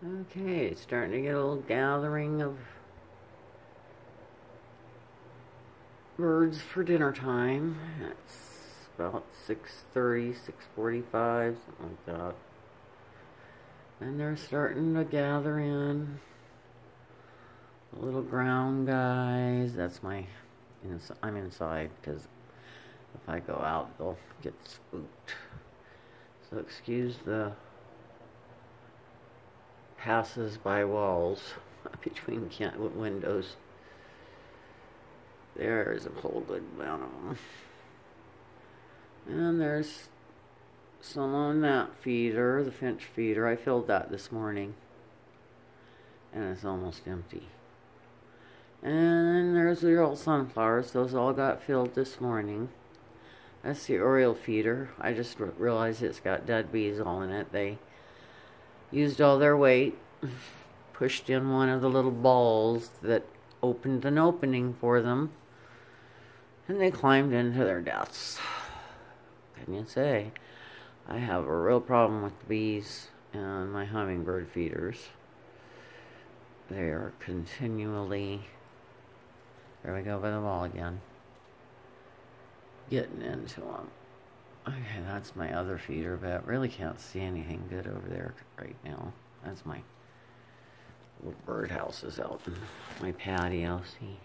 Okay, it's starting to get a little gathering of birds for dinner time. It's about 6:30, 6:45, something like that. And they're starting to gather in. The little ground guys. I'm inside because if I go out, they'll get spooked. So excuse the passes by walls between windows. There's a whole good amount of them. And there's some on that feeder, the finch feeder. I filled that this morning. And it's almost empty. And there's the old sunflowers. Those all got filled this morning. That's the Oriole feeder. I just realized it's got dead bees all in it. They used all their weight, pushed in one of the little balls that opened an opening for them, and they climbed into their deaths. Can you say? I have a real problem with the bees and my hummingbird feeders. They are continually, there we go by the wall again, getting into them. Okay, that's my other feeder, but I really can't see anything good over there right now. That's my little birdhouses out in my patio. See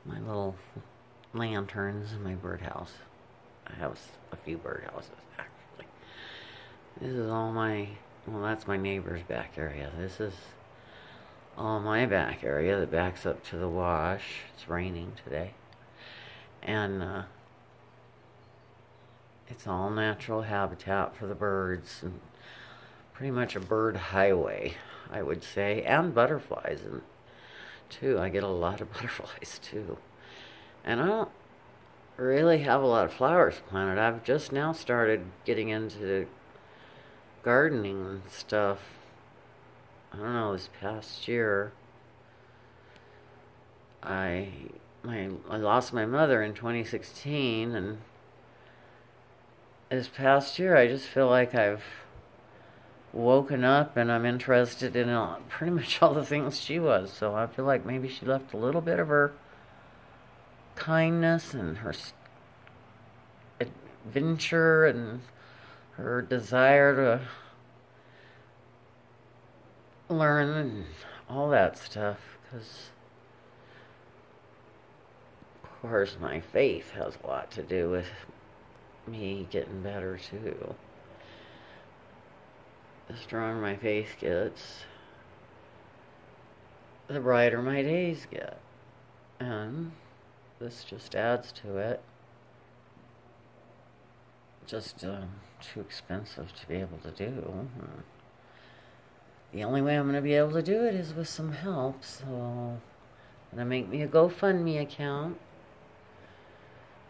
my little lanterns in my birdhouse. I have a few birdhouses actually. This is all well, that's my neighbor's back area. This is all my back area that backs up to the wash. It's raining today. And it's all natural habitat for the birds, and pretty much a bird highway, I would say, and butterflies, and too. I get a lot of butterflies too. And I don't really have a lot of flowers planted. I've just now started getting into gardening and stuff. I don't know, this past year I lost my mother in 2016, and this past year I just feel like I've woken up and I'm interested in pretty much all the things she was. So I feel like maybe she left a little bit of her kindness and her adventure and her desire to learn and all that stuff, because of course my faith has a lot to do with me getting better too. The stronger my faith gets, the brighter my days get. And this just adds to it. Just too expensive to be able to do. The only way I'm going to be able to do it is with some help, so I'm going to make me a GoFundMe account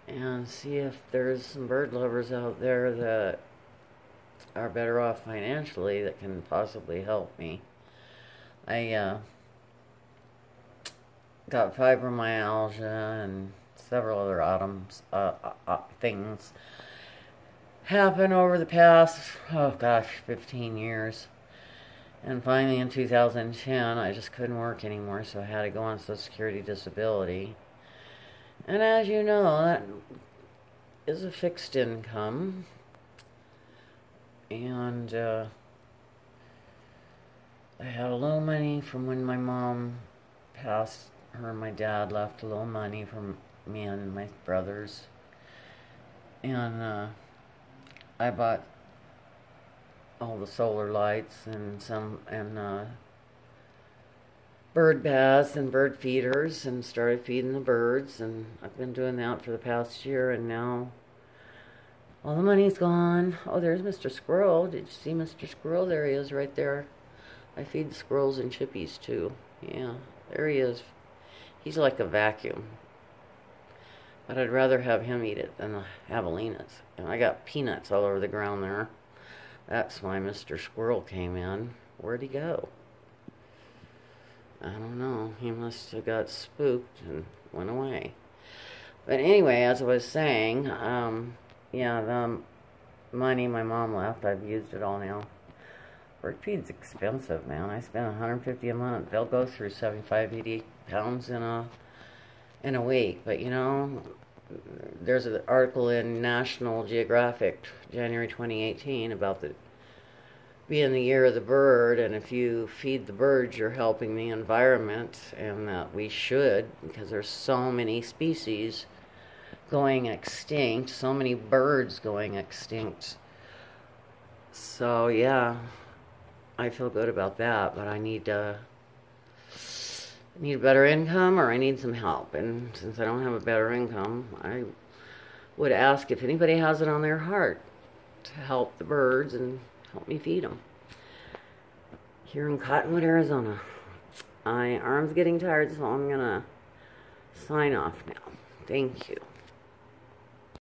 and see if there's some bird lovers out there that are better off financially that can possibly help me. I got fibromyalgia and several other things happen over the past, 15 years. And finally in 2010, I just couldn't work anymore, so I had to go on Social Security disability. And as you know, that is a fixed income. And I had a little money from when my mom passed. Her and my dad left a little money from me and my brothers. And I bought all the solar lights and bird baths and bird feeders, and started feeding the birds, and I've been doing that for the past year, and now all the money's gone. Oh, there's Mr. Squirrel. Did you see Mr. Squirrel? There he is right there. I feed the squirrels and chippies too. Yeah, there he is. He's like a vacuum. But I'd rather have him eat it than the javelinas. And I got peanuts all over the ground there. That's why Mr. Squirrel came in. Where'd he go? I don't know. He must have got spooked and went away. But anyway, as I was saying, yeah, the money my mom left, I've used it all now. bird feed's expensive, man. I spend $150 a month. They'll go through 75, 80 pounds in a week. But you know, there's an article in National Geographic, January 2018, about the being the year of the bird, and if you feed the birds, you're helping the environment, and that we should, because there's so many species going extinct, so many birds going extinct. So yeah, I feel good about that, but I need a better income, or I need some help. And since I don't have a better income, I would ask if anybody has it on their heart to help the birds and help me feed them. Here in Cottonwood, Arizona. My arm's getting tired, so I'm gonna sign off now. Thank you.